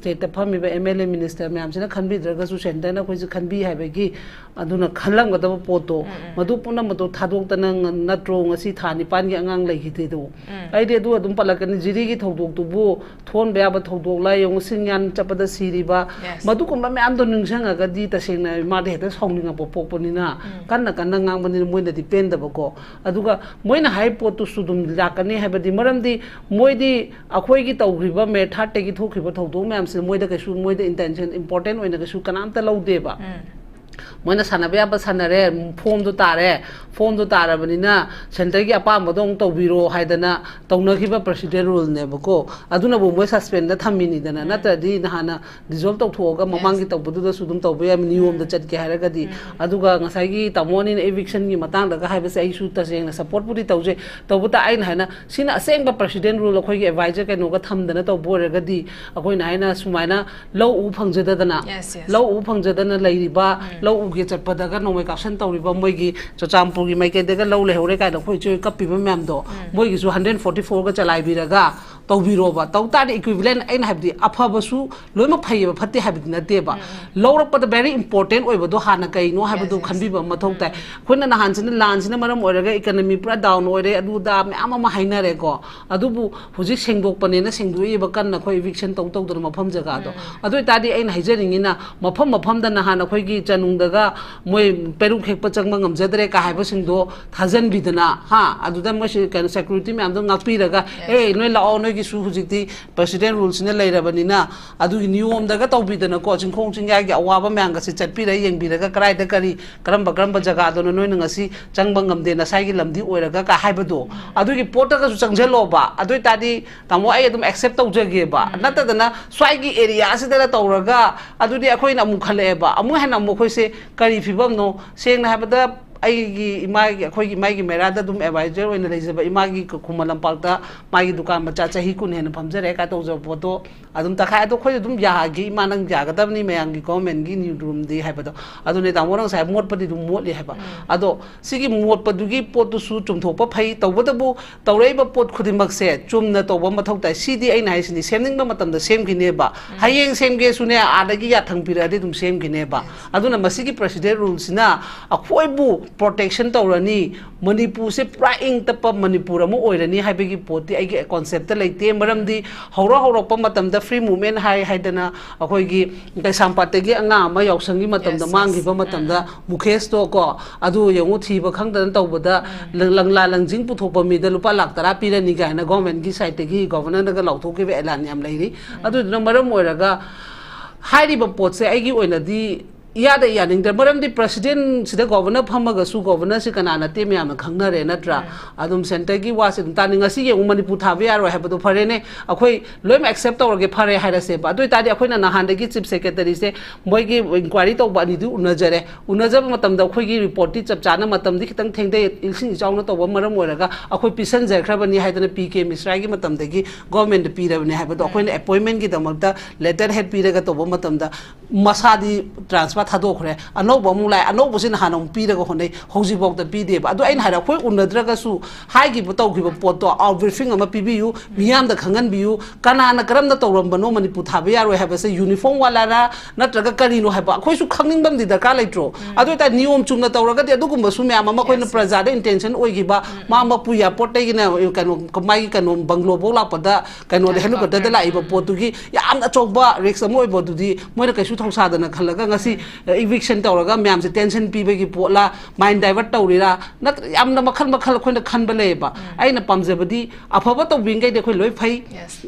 state the family MLA minister ma'am से ना खंबी दरगा सु center ना कोई से खंबी है बेगी अधुना खल्लंग का तब पोतो मधु पुना मधु थादों तना नत्रो ngasi थानी पान के अंगांग लगी थी तो आई दे दो अदुम पलक ने जिरी की थोड़ों तो वो थोन बया बत थोड़ों ला यों सिंगान चपदा सीरीबा मधु को मैम तो निंगशंग अगर दी तसेंग ना मारे हेते सोंगनिंग अपो पोपनी ना कन्ना ngang bani moi na depend da bako aduga moi na hai pot tu sudum lakani ha badi maram di moi di akhoi gi tawriba me thate gi thokriba thodong mam se moi da ka su moi da intention important oina ka su kanam ta laude ba moina sanabe aba sanare form do tare bani na center gi apa modong to biro haidana tawna khiba president rule ne bako aduna bo moi suspend da thamini dana na ta di na hana dissolve to thoga mamang gi tawbu da sudum tawbe am niyom da chat ke haraga di aduga ngasai gi tamoni eviction gi matang da ga haiba se ai su ta seng na support puri tawje tawbu ta ai na hana sina aseng ba president rule khoi gi advisor ke no ga thamdana to borega di akoi na haina sumaina low u phangjada dana low u phangjada na lairiba low u ge chatpada ga no me caption tawriba moi gi chachampur gi mai ke de ga low le hore ka da khoi choi kapiba mem do moi gi su 144 ga chalai biraga tawbiroba tawta equivalent ain habdi aphabasu loima phaiba phatte habdi na deba lawrap da very important oiba do hana kai no habdu khanbiba mathau tai khona na hansina lansina maram oiraga economy pura down oire adu da me ama hainare ko adubu huji sengdok pane na sengdui ba kan na khoi eviction taw taw da mafam jaga do adu tadi ain haijaringi na mafam da na hana khoi gi chanung daga moi peru khekpa changma ngamjadre ka haiba singdo thajan bidana ha adu da mo security me am do ngakpi raga noi lao noi gi su hujikti president rules ne leirabani na adu gi niyom daga tawbidana ko chingkhong chingya gi awaba myanga se chatpi ra yengbi raga krai da kari karamba jaga do noi ngasi changba ngamde na sai gi lamdi oiraga ka haibado adu gi pota ga su changjelo ba adu tadi tamo ai adum accept tawjage ba nata dana swai gi area se da tawraga adu di akhoi na mu khale ba amu hena mu khoi se kari fibam no seng na habada aigi imagi akhoi gi imagi mera da dum advisor oina leijaba imagi khumalam palta magi dukan macha chahi kun hena phamjare ka tawja photo adum takha to khoi dum ya gi manang jaga dabni mayang gi comment gi new room di haibado adu ne tamorang sai mot padi dum mot le haiba ado sigi mot padu gi pot tu su chum thopa phai tawbada bu tawrei ba pot khudimak se chumna tawba mathau tai cd ai nai sini semning ba matam da sem gi ne ba hayeng sem ge sune adagi ya thangpira de dum sem gi ne ba aduna masigi president rules na akhoi bu protection tawrani manipur se pra ing tapa manipur amu oirani haibegi poti ai concept leite maramdi hora pa matam da free movement hai dana akhoi gi kaisampate gi anga ma yausangi matam da mangi ba matam da mukhes to ko adu yengu thi ba khangdan tawbada langla langjing puthopa mi da lupa lak tara pirani ga na government gi side gi governor na ga lauthoki be elan yam leiri adu na maram oiraga hairi ba pot se ai gi oina di yada yaning da maram di president sida governor phamaga su governor se kana na te me am khangna re natra adum center gi wa se dum taning asi ye manipur thabe yaro ha badu phare ne akhoi loim accept tawrge phare haira se ba doi tadi akhoi na na hande gi chief secretary se moi gi inquiry taw ba ni du unajab matam da akhoi gi report ti chap chana matam di khitang thengde ilsing chawna taw ba maram oiraga akhoi pisan jar khra bani haidana pk misra gi matam da gi government pi ra bani ha badu akhoi na appointment gi damak da letter head pi ra ga taw ba matam da masadi transfer thadokre anoba mulai anobu sin hanong pi daga honai hoji bok da pi de ba adu ain hara khoi unadraga su hai gi botau gi pot to out briefing ama pi biu miyam da khangan biu kana na karam da tawram bano manipur thabe yaro ha ba se uniform wala ra natraga kari no ha ba khoi su khangning bam di da ka laitro adu ta niyom chumna tawraga de adu gumba su myam ama khoi na praja da intention oi gi ba ma pu ya pot gi na kano kamai kano banglo bo la pa da kano de helu da la iba pot gi yam na chokba rex amo oi bo du di moi na kai su thongsa da na khalaga ngasi eviction tawraga myam se tension pi bagi potla mind divert tawrira nat amna makhal khoina khanba leba aina pamjabadi afaba tawbing gai de khoi loi phai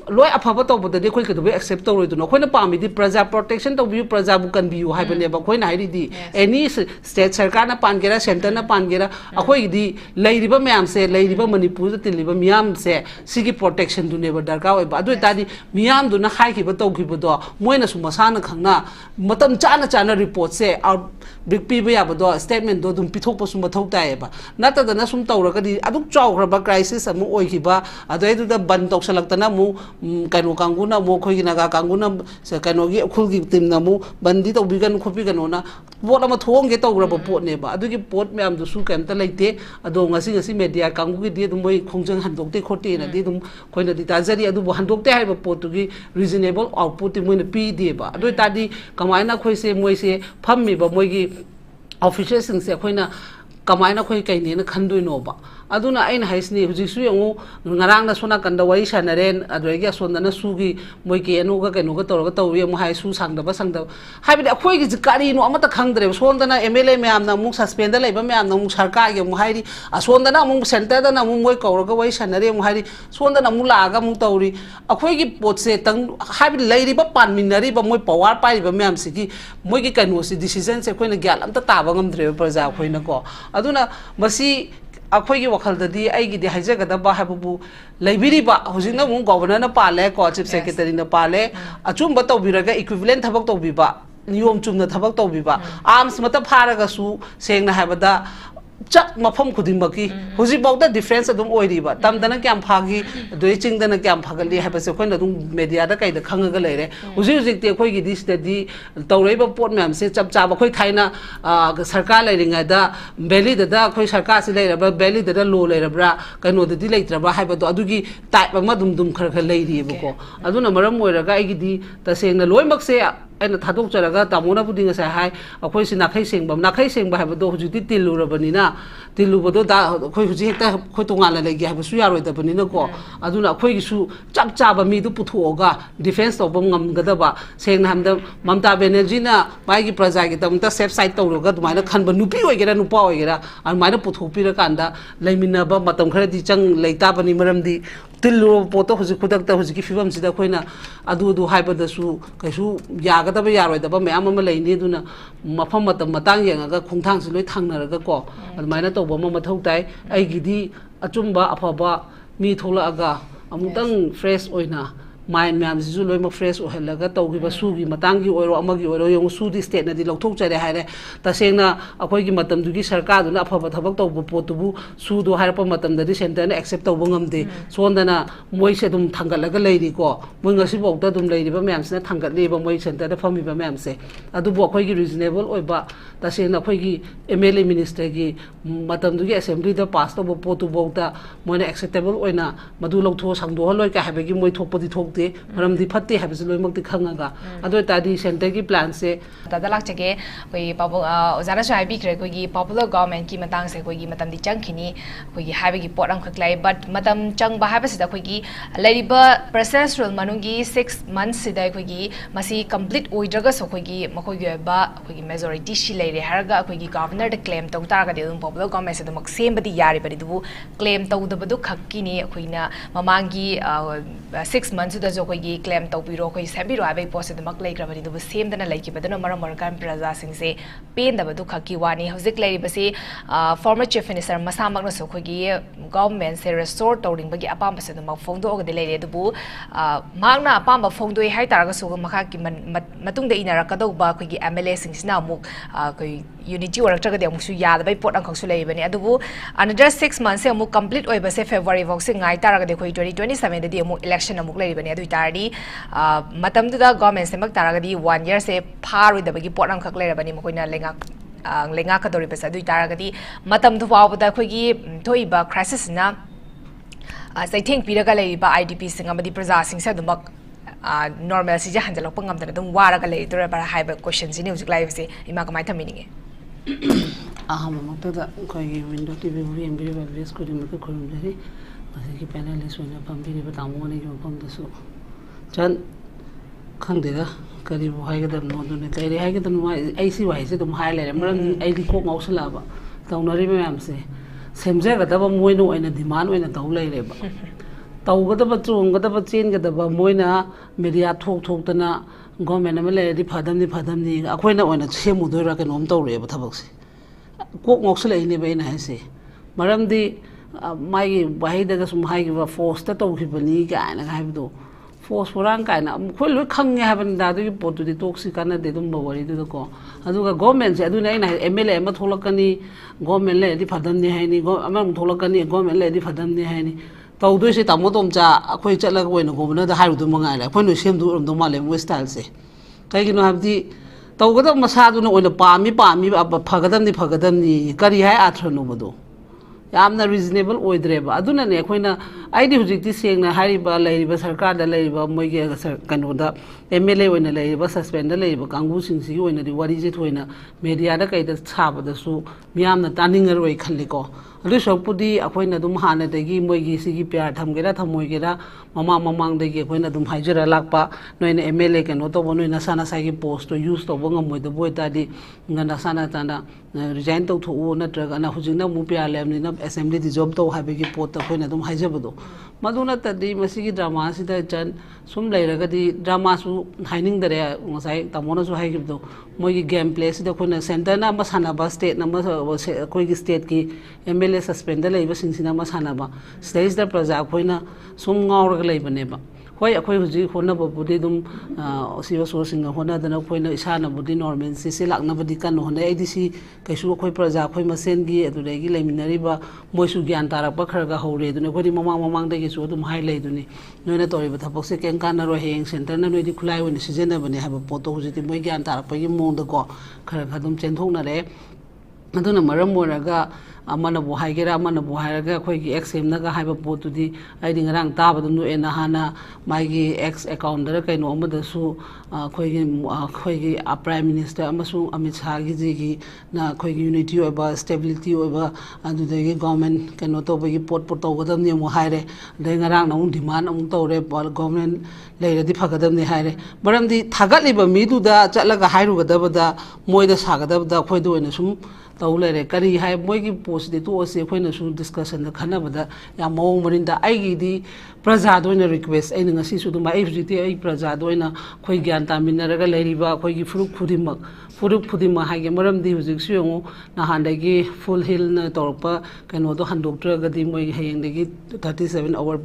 loi afaba tawbada de khoi ke do accept tawroi do khoina pami di praja protection tawbiu praja bu kan biu haibane ba khoina hairi di any state sarkar na pangera center na pangera akhoi di leiriba myam se leiriba manipur da tiliba myam se sigi protection du ne ba darka oi ba adu tadi myam du na hai ki ba taw ki ba do moina su masana khangna matam chana report se out big people ya bado statement do dum pithok pasum bathok tae ba nata da na sum tawra di aduk chaw ba crisis amu oi ki ba adai du da ban tok salak tana mu kanu kanguna mo khoi na ga kanguna se kanu gi khul gi tim na mu bandi to bigan khopi gano na pot ama thong ge tawra ba pot ne ba adu gi pot me am du su kem ta leite ado ngasi media kangu gi di dum moi khongjang handok te khote na di dum khoi na di ta jari adu bo handok te hai ba pot tu gi reasonable output ti moi na pi di ba adu ta di kamaina khoi se moi se pham mi ba moi gi officials sing se khoi na kamaina khoi kai ne na khandoi no ba aduna ain haisni huji su yangu ngarang na sona kanda wai sanaren adregi sonda na sugi moi ke anu ga kenu ga tor ga tawi mu hai su sang da hai bi akhoi gi jikari no amata khangdre sonda na mla me amna mu suspend da leiba me amna mu sarkar ge mu hairi asonda na mu center da na mu moi kaur ga wai sanare mu hairi sonda na mu la ga mu tawri akhoi gi pot se tang hai bi leiri ba pan minari ba moi power pai ba me am sigi moi gi kanu si decision se khoi na gyal am ta ba ngamdre praja khoi na ko aduna masi akhoi gi wakhal da di ai gi di haijaga da ba habu laibiri ba hojina mu governor na pale ko chief secretary na pale achum ba tawbiraga equivalent thabak tawbi ba niyom chumna thabak tawbi ba arms mata pharaga su sengna habada chak mafam khudimaki hoji bawda difference adum oiriba tamdana kyam phagi doi chingdana kyam phagali habase khoina dum media da kai da khangaga leire hoji te khoi gi dis di tawreiba pot myam se chap cha ba khoi thaina sarkar leiringa da valley da khoi sarkar se leira ba valley da lo leira bra kaino da di leitra ba haiba do adugi type ma dum khar leiri bako aduna maram oiraga ai gi di tasengna loimak se aina thadok charaga tamona budinga sa hai akhoi si nakhai sengba haiba do hujuti tilurabani na tilubodo da khoi huji hekta khoi tongala legi haiba su yaroi da bani na ko aduna khoi gi su chap chaba mi du puthoga defense to bom ngam gada ba sengna hamda mamta banerjee na bai gi praja gi tamta safe side tawroga dumaina khanba nupi oigera nupa oigera almaina puthopi ra kanda leimina ba matam khara di chang leita bani maram di tilu poto huji khudak ta huji ki fibam sida khoina adu haiba da su kaisu yaga da ba yaroi da ba me amma leini duna mafam matam matang yenga khungthang si loi thangnaraga ko almaina to bom ma thau tai ai gidi achumba afaba mi thola aga amutang fresh oina mind myam sisu loima fresh ohelaga tawgiba sugi matangi oiro amagi oiro yong sudi state na di lokthok chare haire tasengna akhoi gi matam dugi sarkar duna afaba thabak tawbu potubu sudu harpa matam da di center na accept tawbu ngamde sondana moi se dum thangalaga leiri ko moi ngasi bokta dum leiri ba myam sina thangatli ba moi center da phami ba myam se adu bo akhoi gi reasonable oiba tasengna akhoi gi mla minister gi matam dugi assembly da pass tawbu potu bokta moina acceptable oina madu loktho sangdo holoi ka habegi moi thopodi thok maram di phatte habis loi mak di khangaga ado ta di center ki plan se tadalak chege koi pabu ozara shai bi kre koi gi popular government ki matang se koi gi matam di changkhini koi gi haibe gi pot ang khaklai but matam chang ba haibe sida koi gi lariba process rule manungi 6 months sida koi gi masi complete oidraga so koi gi makoi gi ba koi gi majority shi leire haraga koi gi governor de claim tau taraga de popular government se mak sem badi yari badi du claim tau da badu khakkini koi na mamangi 6 months जो कोई claim तौबीरो कोई सेबीरो आबे पोसे दमक लेग्रबनी दु सेमदना लेकि बदन मरम मरकान प्रजा सिंह से पेन दब दु खकी वानी हजिक लेरि बसे फॉर्मर चीफ मिनिस्टर मसामक न सो खोगी गवर्नमेंट से रेस्टोर तौरिंग बगी अपाम बसे दम फोंदो ओगदे लेरे दुबु मागना अपाम फोंदो हाइ तारगा सो मखा की मतुंग दे इनरा कदौ बा खोगी एमएलए सिंह सिना अमुक कोई यूनिटी वर्क दे अमुक सु याद बै पोट अंखक सु लेबनी अदुबु अनदर 6 मंथ्स से अमुक कंप्लीट ओइ बसे फेब्रुअरी वक से ngai तारगा दे खोई 2027 दे अमुक इलेक्शन अमुक लेबनी अदु तारदी मतम दुदा गवर्नमेंट से मक तारगदी 1 year से फार दबगी पोट अंखक लेरबनी मकोइना लेंगा कदोरि बस अदु तारगदी मतम दु वावदा खोगी थोइबा क्राइसिस ना सैथेंग पिरगा लेबा आईडीपी सिंग अमदी प्रजा सिंग से दमक नॉर्मल से जहंजलक पंगमदन दम वारगा ले तोरा पर हाइबा क्वेश्चन सिने हुजिक लाइव से इमा कमाय थमिनिगे aham mata khoi window tv vi embiri ba ves ko dim ko khulum jari ase ki panelist oina pambiri ba tamu ne ki pam da su chan khangde ga kari bo hai ga dam no ne kai re hai ga dam ai si wai se dum hai le maram ai di ko ngau sala ba taunari me am se semje ga da ba moi no oina demand oina tau lai le ba tau ga da ba chung ga da ba chen ga da ba moina media thok tana government ma le di phadam ni akhoi na oina semu doi ra ka nom tau re ba thabak se kok ngok sele ni be na se maram di mai bai da sum hai gi ba force ta tau khibani ga na hai do phosphorus kaina khoi loi khange haban da du pot du toxic kana de dum bawari du ko aduga government se aduna ina MLA ma tholakani government le di phadam ni haini go amam tholakani government le di phadam ni haini tawdu se tamotom cha akhoi chala ko no governor da hairu du mangai la khoi no sem du rom do male mo style se kai gi no habdi tawgada masa du no oina pami phagadam ni kari hai athra no bodo yamna reasonable oidreba aduna ne khoina aidi hujikti sengna hariba leiba sarkar da leiba moige kanoda MLA oina leiba suspend da leiba kangu singsi oina di wari je thoina media da kai da chaba da su miyamna taningar oi khalliko adu sopudi akhoina dum hana dagi moigi sigi pyar thamgera thamoigera mamang dagi khoina dum haijara lakpa noina MLA kano to bonoina sana sagi post to use to bonga moida boita di ngana sana tanda resign to thu natraga na hujingna mu pya lemni na assembly di job to habegi pot ta khoina dum haijabado maduna tadi masigi drama sida chan sum leiraga di drama su haining dare ngasai tamona su haigibdo moigi game play sida khoina center na masana ba state na ma koi state ki MLA suspend da leiba singsina masana ba stage da praja khoina sum ngaurga leibane ba hoi akhoi huji hona budi dum siwa sourcing hona dana khoina isana budi normal se lakna budi kan hona idc kaisu khoi praja khoi masen gi aduregi leiminari ba moisu gyan tarak ba kharaga hore dune khodi mamang dagi su dum highlight dune noina tori ba thapok se ken kan ro heng center na noi di khulai woni sijena bane haba poto huji ti moi gyan tarak pa gi mong da ko kharaga dum chenthok na re aduna maram moraga amana bo haigera amana bo haiga khoi gi exam naga haiba potu di aidi ngarang taba du ena hana maigi ex account da kai no amada su khoi gi prime minister amasu Amit Shah gi ji na khoi gi unity oba stability oba adu de gi government kano to gi pot to gadam ni mo haire de ngarang na demand am to re government leira di phagadam ni haire baram di thagat liba mi du da chatlaga hairu gadaba da moida sagadaba da khoi do ena sum tawlere kari hai moigi post de to se khoina su discussion da khana bada ya mawong marinda aigi di praja doina request ai ngasi su duma ai jiti ai praja doina khoi gyan ta minaraga leiriba khoi gi furuk phudima haige maram di hujik su yongo na handagi full hill na torpa kano do handoktra ga di moi hayeng degi 37 hour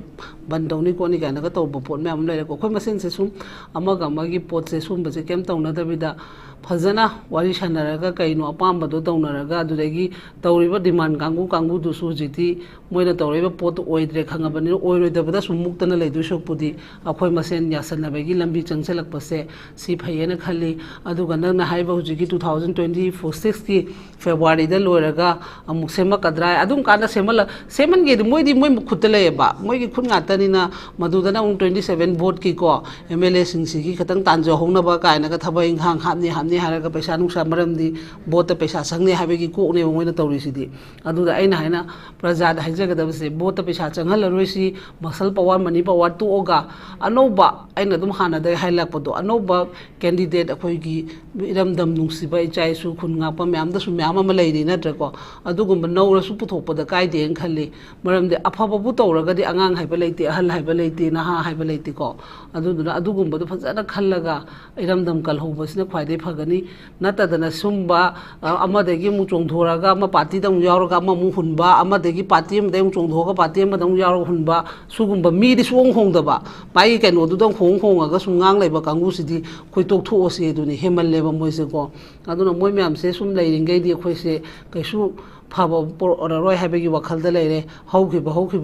bandawni ko ni kana ga to pot me am lere ko khoi masen se sum amaga magi pot se sum baje kem tawna da bida fazana wari shanaraga kaino apamba do tawnaraga adudagi tawriba demand kangu du su jiti moina tawriba pot oidre khangabani oiroidabada sumuktana leidu shokpudi akhoi masen yasanabagi lambi changchalak pase si phayena khali aduga nangna haiba hujigi 2024 6 ki February da loiraga amuk sema kadra adum kana seman ge moi khutale ba moi gi khut ngatani na madudana 27 vote ki ko MLA singsi ki khatang tanjo hongna ba kaina ka thabai hang hamni haraga paisa nungsa maramdi bota paisa sangne habegi ko ne moina tawri sidi aduda aina haina praja da haijaga da se bota paisa changhal roisi masal power mani power tu oga anoba aina dum hana da hailak podo anoba candidate akhoi gi iramdam nungsi bai chai su khunga pa myam da su myam ma leiri na trako adugum nowra su puthok da kai de khalli maramde afaba bu tawraga di angang haiba leite ahal haiba leite na ha haiba leite ko aduduna adugum bu fazana khallaga iramdam kal hobasina khwaide phagani natadana sumba amadagi mu chongthoraga ma party dang yauraga ma mu hunba amadagi party am dang chongthoga party am dang yaur hunba sugumba mi di suong hongdaba pai keno du dang hongaga sungang leiba kangu sidi khoi tok thu ose duni hemal leba moise ko aduna moi myam se sum leiringai di khoi se kaisu phaba por oroi habegi wakhal da leire hauki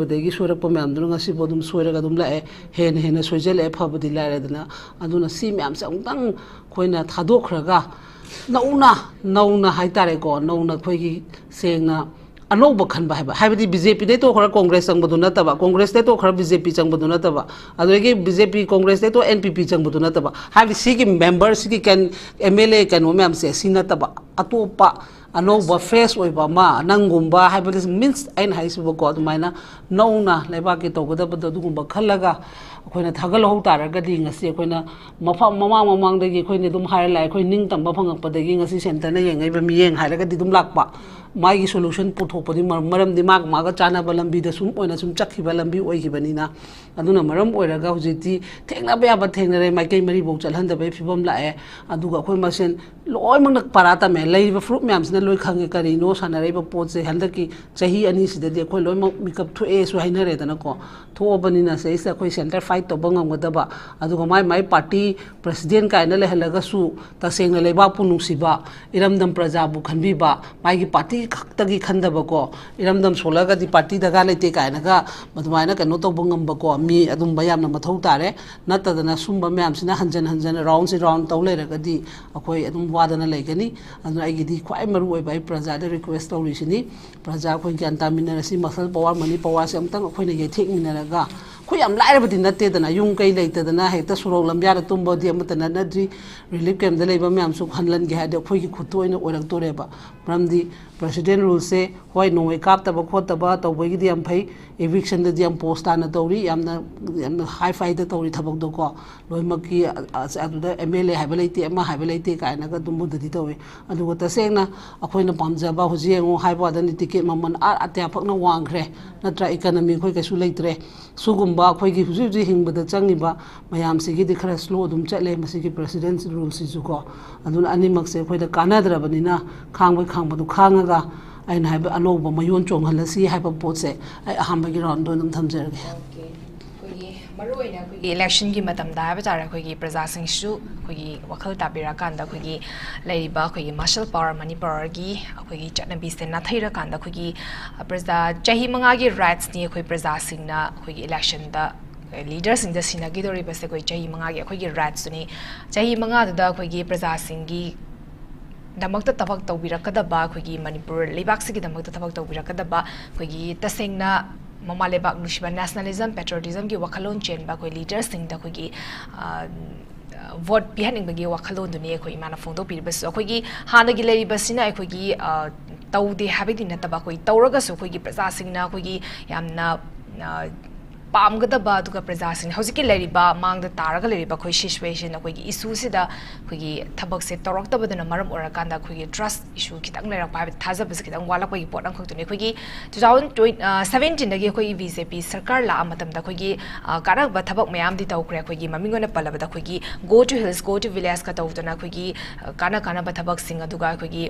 degi sorak pa myam du ngasi bodum soiraga dum lae hen soijel e phaba di laire dana aduna si myam se ongtang khoina thadokraga nauna haitare ko nauna khoigi sengna anoba khanba haibadi BJP de to khara Congress changbadu nataba Congress de to khara BJP changbadu nataba adoge BJP Congress de to NPP changbadu nataba habi sigi member sigi kan MLA kan omam se sinataba atopa anoba fresh oiba ma nangumba haibadi means ain haisibo ko adumaina nauna lebaki to godaba dugumba khallaga akoina thagal ho taraga di ngasi akoina mamang dagi akoina dum hair lai akoi ning tamba phangakpa dagi ngasi center na yengai ba miyeng hairaga di dum lakpa mai solution puthokpadi maram dimag maga chana balambi da sum oina sum chakhi balambi oigibani na aduna maram oiraga hujiti thengna ba ba thengnare mai kai mari bong chalhan da bai phibam lae aduga khoi masen loi mang parata me lei ba fruit myam sna loi khange kari no sanare ba pot se handaki chahi ani sida de khoi loi makeup thu e su hainare dana ko tho bani na se isa khoi center 5 fight to bangam gadaba aduga mai party president kaina le halaga su taseng na leba pu nungsiba iramdam praja bu khanbi ba mai gi party khaktagi khandaba ko iramdam solaga di party daga lete kaina ga madumaina kano to bangam ba ko mi adum bayam na mathau tare natadana sumba myam sina hanjan round taw le raga di akoi adum wadana legani adu ai gi di khwai maru oi bai praja da request tawri sini praja khoi gyan tamina si masal power mani power se amtang khoi na ye thek minaraga khoi am lai rabadi natte dana yung kai leite dana hekta surok lambya da tumbo di amata na dri relief camp da leiba myam su khanlan ge hade khoi gi khutoi na orak toreba ramdi president rule se hoi no kap ta ba khota ba taw bai gi di am phai eviction da di am post ana tawri yamna high fight da tawri thabak do ko loimaki adu da mla ha beleite ama ha beleite ka na ga dumbu da di tawi adu ko taseng na akhoi na pamjaba huji ngo hai ba da ni ticket maman atya phak na wangre natra economy khoi ka su leitre sugumba khoi gi huji hingba da changi ba mayam se gi di khara slow dum chatle masi gi president rule si ju ko adu ani mak se khoi da kanadra banina khangba du khangaga ai na ba aloba mayon chong halasi hai ba potse ai ahamba gi round do nam thamjerge election ki matam da ba tara khoi gi praja sing shu khoi gi wakhal tabira kan da khoi gi leiba khoi gi martial power manipur gi khoi gi chatnabi se na thaira kan da khoi gi praja chahi manga gi rights ni khoi praja sing na khoi gi election da leaders in the sinagi dori ba se khoi chahi manga gi khoi gi rights ni chahi manga da khoi gi praja sing gi damakta tabak tawbirakadaba khoi gi manipur leibak se gi damakta tabak tawbirakadaba khoi gi tasengna mama lebak nushba nationalism patriotism gi wakhalon chen ba khoi leaders sing da khoi gi vote behind bagi wakhalon duni khoi mana phone pir bas khoi gi hana gi lei basina khoi gi tawde habidi na taba khoi tawraga su khoi gi praja sing na khoi gi yamna pamgadaba duga praja sing hojiki leriba mangda taraga leriba khoi situation khoi gi issue sida khoi gi thabak se torok tabadana maram orakanda khoi gi trust issue kitang lerak pa thaja bas kitang wala khoi pot ang khotune khoi gi 2017 dagi khoi BJP sarkar la amatam da khoi gi karak ba thabak mayam di taw kre khoi gi mamingona palaba da khoi gi go to hills go to village ka tawtana khoi gi kana ba thabak sing aduga khoi gi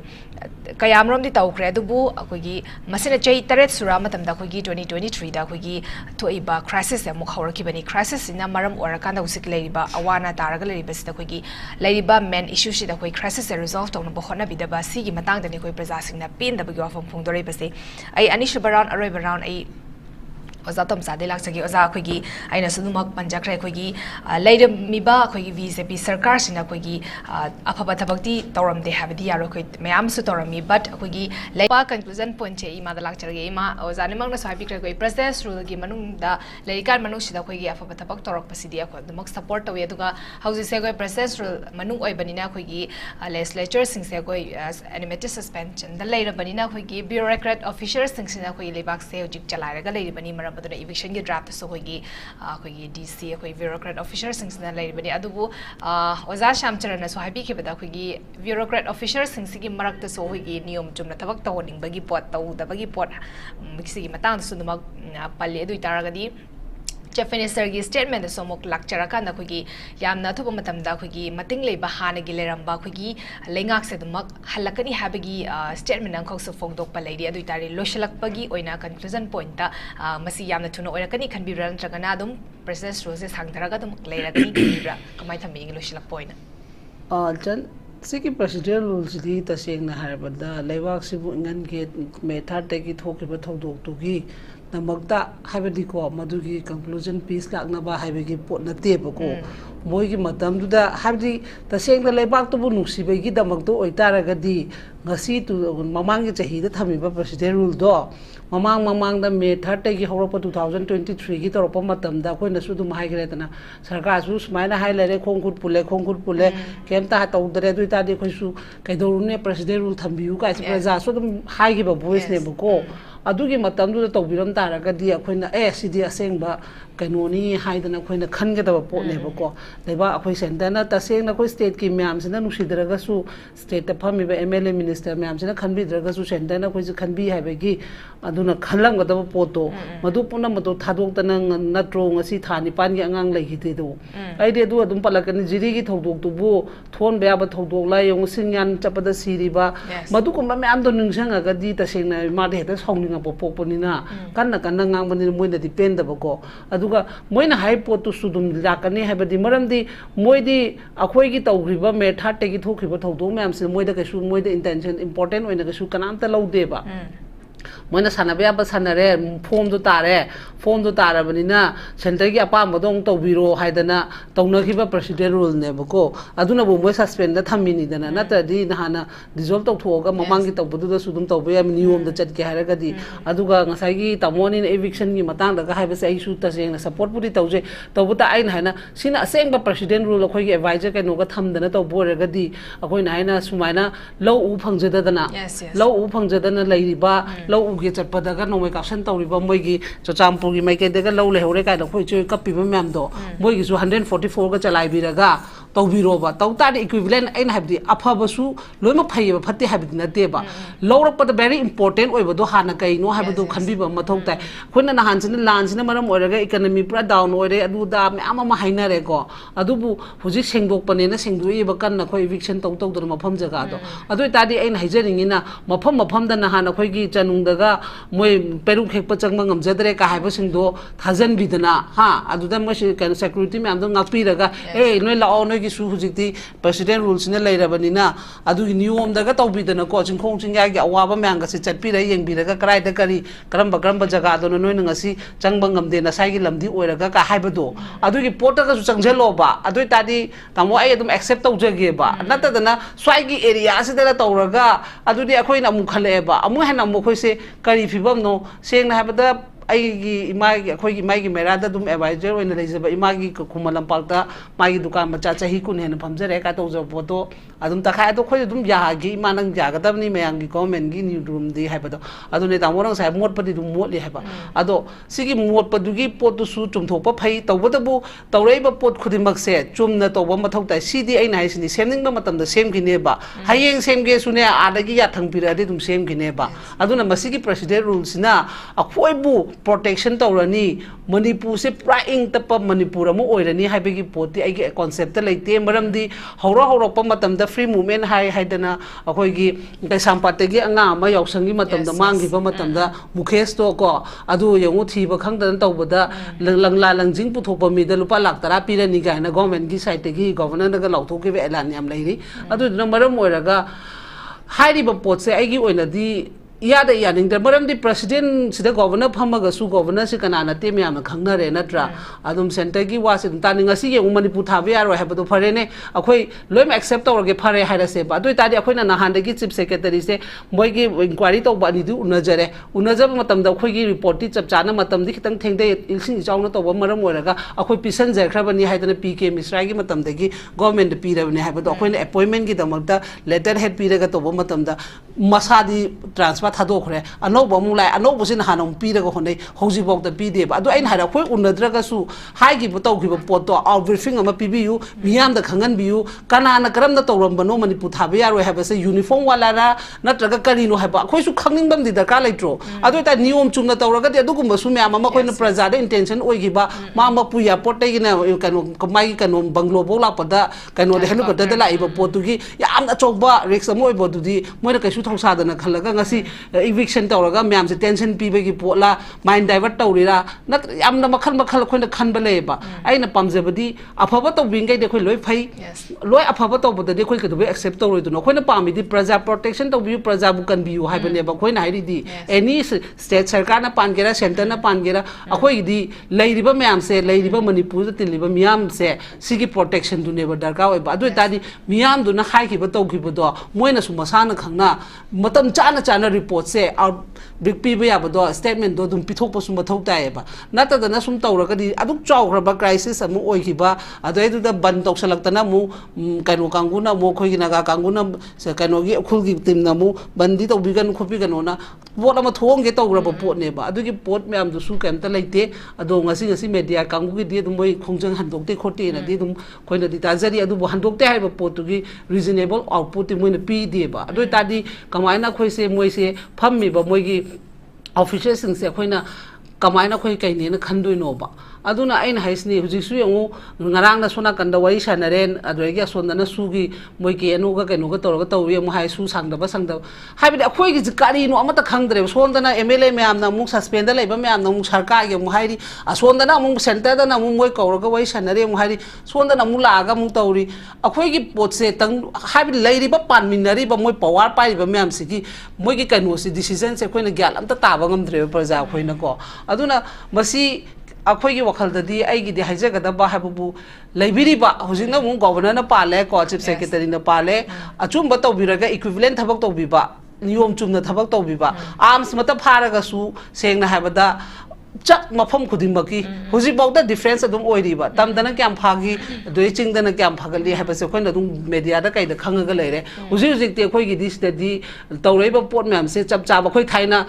kayamrom di taw kre dubu khoi gi masina chei taret sura matam da khoi gi 2023 da khoi gi thoiba crisis ya mukhawar ki bani crisis ina maram orakanda usik leiba awana taraga leiba sida khoi gi leiba main issue sida khoi crisis resolve tawna bo khona bidaba si gi matang da ni khoi praja sing na pin da bagi wafam phung dore base ai anishu baran aroi baran ai oza tom sa de lak sagi oza khoi gi aina sunumak panjakre khoi gi leiramiba khoi gi BJP sarkar sina khoi gi afaba thabakti tawram de habidi yaro khoi mayam su tawrami but khoi gi leipa conclusion point che ima da lak charge ima oza ni mangna sabi kre khoi process rule gi manung da leikar manung sida khoi gi afaba thabak tawrak pasidi khoi dumak support tawi aduga hauji se khoi process rule manung oi banina khoi gi legislature sing se khoi animated suspension da leira banina khoi gi bureaucrat officers sing sina khoi lebak se ojik chalai ga leiri bani but eviction ge draft so hoigi DC khoi bureaucrat officers sing sina lai bani adubu oza shamchara na so habi ke bada khoi bureaucrat officers sing sigi marak ta so hoigi niyom chumna thabak tawning bagi pot taw da bagi pot mixi gi matang su numak palle du itaraga di Chief Minister gi statement so mok lakchara ka na khoi gi yamna thoba matam da khoi gi mating lei ba hana gi leramba khoi gi lengak se dumak halakani habagi statement ang khok so phone dok pa lei di adu tari loshalak pagi oina conclusion point ta masi yamna thuno oina kani khan biran tragana dum president rose sangtharaga dum leiragani gibra kamai thambi gi loshalak point jan siki president rules di taseng na harbada leibak sibu ngan ge method te gi thokiba thodok tu gi namakta habadi ko madugi conclusion piece lakna ba habagi pot na te ba ko moi gi matam du da habdi taseng da leibak tu bu nusi ba gi damak to oitara ga di ngasi tu mamang gi chahi da thami ba president rule do mamang da me 30 gi horo 2023 gi toropa matam da koi na su du mai gre tana sarkar su smaina hai lere khongkhut pule kemta taw dare du ta de khoi su kaidoru ne president rule thambiu ka is praja su dum hai gi ba voice ne ba ko adugi matam du to biram taraga di akoina sidi asengba kanoni haidana akoina khangedaba pot leba ko leba akoi center na taseng na ko state ki myam sina nusidaraga su state ta phami ba MLA minister myam sina khanbi draga su center na ko khanbi haibagi aduna khalang gadaba poto madu puna madu thadok ta nang natro ngasi thani pan gi angang lai hite do ai de du adum palakani jiri gi thodok tu bu thon ba ba thodok la yong singyan chapada siriba madu ko ma am do ningsanga ga di taseng na ma de ta song nga po pokponina kanna ngang bani moina depend ba ko adu aduga moina hai potu sudum lakani habadi maramdi moidi akhoi gi tawriba me thate gi thokriba thodong myam se moida kaisu moida intention important oina kaisu kanamta lawdeba moina sanabe aba sanare form do tarabanina center gi apa modong tawbiro haidana tawnakhiba president rule ne bako aduna bo moi suspend da thamini dana natadi nahana dissolve tawthoga mamangi tawbudu da sudum tawbe am niyom da chat ke haragadi aduga ngasai gi tamoni eviction gi matang da haiba sai su ta seng support puri tawje tawbuta ain haina sina asengba president rule akhoi gi advisor kai no ga thamdana tawboragadi akhoi na haina sumaina law u phangjadana law u phangjadana lairiba law u ge chatpadaga nomai caption tawriba moi gi chachampur gi mai ke daga law le hore kai da khoi choi kapiba myam do moi gi su 144 ga chalai biraga tawbiroba tawtari equivalent ain habdi aphabasu loima phaiba phatti habdi na deba lawrakpada very important oibado hana kai no habdo khanbiba mathau tai khona na hansina lansina maram oiraga economy pura down oire adu da ama ma hainare ko adubu huji sengdokpane na sengduiba kan na khoi eviction taw taw dana mafam jaga do adu tadi ain haijaringina mafam da na hana khoi gi chanung daga moi peru khekpa changma ngamjadre ka haiba singdo thajan bidana ha adu da mo security me amdo ngakpi daga noi lao noi gi su hujikti president rules ne leirabanina adu gi niyom daga tawbidana ko chingkhong chingya gi awaba myanga se chatpi ra yengbi daga krai da kari karamba jaga do noi ngasi changba ngamde na sai gi lamdi oiraga ka haibado adu gi port ga su changjelo ba adu tadi tamo ai adum accept tawjage ba natadana swai gi area se da tawraga adu di akhoi na mu khale ba amu hena mu khoi se kari fibam no seng na habada ai imagi akhoi imagi mera da dum advisor oina leijaba imagi khumalam palta magi dukan macha chahi kun hen phamjare ka tawjo photo adum takha ado khoi dum ya gi manang ja ga dabni meyangi comment gi new room di haibado adune tamorang sai mot padi dum mot li haiba ado sigi mot padugi pot su chumthokpa phai tawbadabu tawreiba pot khudimak se chumna tawba mathau tai sidi ai nai sini semningba matamda semgine ba hayeng semge sune adagi ya thangpirade dum semgine ba aduna masigi president rules na akhoibu protection tawrani Manipur se pra ing tapa Manipur mo oirani haibegi poti ai concept ta leite maramdi hawra pa matamda free movement haidana akhoi gi kai sampategi anga ma yausangi matamda mangi ba matamda mukhes to ko adu yengu thiba khangdan tawbada langla langjing puthokpa mi da lupa lakh tara pirani ga na government gi side gi governor daga lauthoki be elan yam leiri adu maram oiraga hairi ba pot se ai gi oinadi yada yaning der maram di president sida governor phamaga su governor se kanana te myam na khangna re natra adum center gi wa se ta ninga si ye Manipur thabe yaro habado phare ne akhoi loim accept tawrage phare haira se ba doi tadi akhoi na nahan gi chief secretary se moi gi inquiry taw ba ni du unajare unajab matam da akhoi gi report ti chapchana matam di khitang thengde ilsing chawna taw maram oiraga akhoi pisan jar khrabani haidana pk misra gi matam da gi government pi rabani habado akhoi na appointment gi damakta letter head pi raga taw matam da masadi transfer thadokre anoba mulai anoba sin hanom piraga honai hoji bokta pide ba adu ain hara khoi unadraga su haigi bu tawgi ba poto out briefing ama pibiu miyam da khangan biu kana na karam da tawram bano Manipur thabe yaro haba se uniform wala ra natraga karino haba khoi su khangning bam di darka laitro adu ta niyom chumna tawraga de adugum su me ama khoi na praja da intention oigi ba ma ma puya potai gi na kanu kamai kanu banglo bola pada kanu de helu pada da lai ba potugi yam na chokba rex amoi bodudi moina kaisu thausa da na khalaga ngasi eviction tawraga myam se tension pibagi potla mind divert tawrira nat yamna makhal khoina khanba leba aina pamjabadi afaba tawbingai de khoi loi phai loi afaba tawbada de khoi kedobe accept tawroi du no khoina pami di praja protection tawbiu praja bu kanbiu haibane ba khoina hairi di any state sarkar na pangera center na pangera akhoi di leiriba myam se leiriba Manipur da tiliba myam se sigi protection du neba darka oi ba adu tadi myam du na khai ki ba tawki do moina su masana khangna matam chana report se out big people ya ba do statement do dum pithok pa sum thok tai ba nata da na sum tawra ka di aduk chawra ba crisis amu oi ki ba adu edu da ban tok salak ta na mu kanu kanguna mo khoi na ga kanguna se kanu gi khul gi tim na mu bandi to bigan khopi gan na pot ama thong ge tawra ba pot ne ba adu gi pot me am du su kam ta leite adu ngasi media kangu gi di dum moi khongjang handok te khote na di dum khoina di ta jari adu bo handok te hai ba pot tu gi reasonable output ti moi na pi de ba adu ta di kamaina khoi se moi se phammi ba moi gi officials sing se khoina kamaina khoi kai ne na khandoi no ba aduna aina haisni hujiksu yangu ngarang na sona kanda wari sanaren adregi asonda na sugi moike anu ga kenu ga torga tawi mu hai su sangda ba sangda haibidi akhoi gi jikari no amata khangdre sonda na MLA me amna mu suspend laiba me amna mu sarkar ge mu hairi asonda na mu center da na mu moi kauraga wari sanare mu hairi sonda na mu laga mu tawri akhoi gi potse tang haibidi lairi ba pan minari ba moi power pai ba me am sigi moi gi kanu si decision se khoi na gyal am ta ba ngamdre praja khoi na ko aduna masi akhoi wakal dadi ai gi di haijaga da ba habu laibiri ba hojina mu governor na pale ko chief secretary na pale achum ba to biraga equivalent thabak to biba niyom chumna thabak to biba arms mata pharaga su sengna habada chak mafam khudimaki hoji bawda difference adum oiriba tamdana kyam phagi doi chingdana kyam phagali habase khoina dum media da kaida khangaga leire hoji te khoi gi dis di tawreiba pot myam se chap cha ba khoi thaina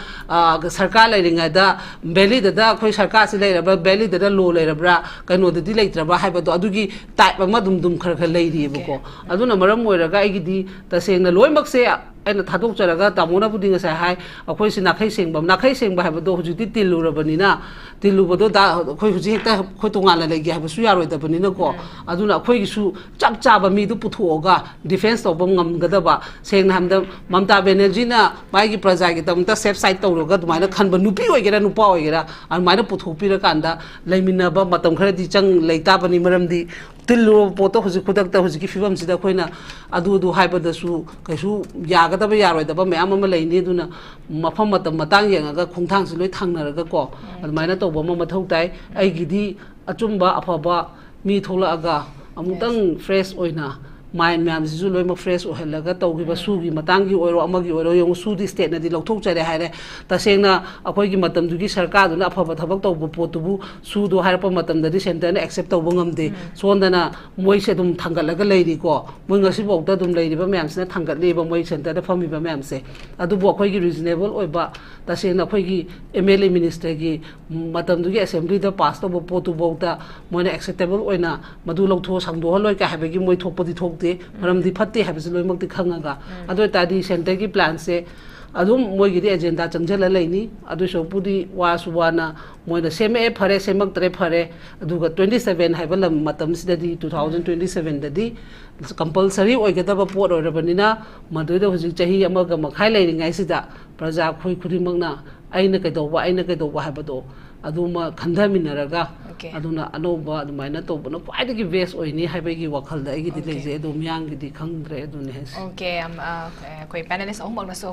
sarkar leiringa da belly da khoi sarkar se leira ba belly da lo leira bra kaino da di leitra ba haiba do adugi type ma dum khar khar leiri buko aduna maram oiraga ai gi di tasengna loimak se aina thadok charaga tamona budinga sa hai akhoi si nakhai sengba haiba do hoji tilu rabanina tilu bodo da khoi hoji hekta khoi tongala legi haiba su yaroi da banina ko aduna khoi gi su chap chaba mi du puthuoga defense to bam ngamgada ba sengna hamda mamta banerjee na mai gi praja gi tamta safe side tawroga dumaina khanba nupi oigera nupa oigera an maina puthopira kanda leimina ba matam khara di chang leita bani maramdi tilu poto hoji khudak ta hoji ki fibam sida khoina adu haiba da su kaisu yaga da ba yaroi da ba me amama leini duna mafam matam matang yenga khungthang su loi thangnaraga ko admaina to ba ma mathau tai ai gidi achumba afaba mi thola aga amutang fresh oina mind myam sisu loi ma fresh ohelaga tawgiba sugi matangi oiro amagi oiro yong su di state na di lokthok chare haire tasengna akoi gi matam dugi sarkar duna afaba thabak tawbu potubu su do harpa matam da di center na accept tawbu ngamde sondana moi se dum thangalaga leiri ko moi ngasi bokta dum leiri ba myam sina thangatli ba moi center da fami ba myam se adu bo akoi gi reasonable oiba tasengna akoi gi MLA minister gi matam dugi assembly da pass tawbu potu bokta moina acceptable oina madu loktho sangdo haloi ka habegi moi thokpodi thok maram di phatte habis loi mak di khangaga ado tadi center ki plan se adum moi gi agenda changjala leini adu so pudi wa suwana moi da seme phare semak tre phare adu ga 27 haibala matam sida di 2027 da di compulsory oigada ba pot orabanina madu da hujik chahi amaga makhai leiringai sida praja khoi khudimangna aina kaidoba habado aduma khandhaminaraga aduna anoba adumaina tobuna kwaidagi best oini haibagi wakhalda igi dileje adum yang gi di khangdre aduni hes okay koi panelist omang na so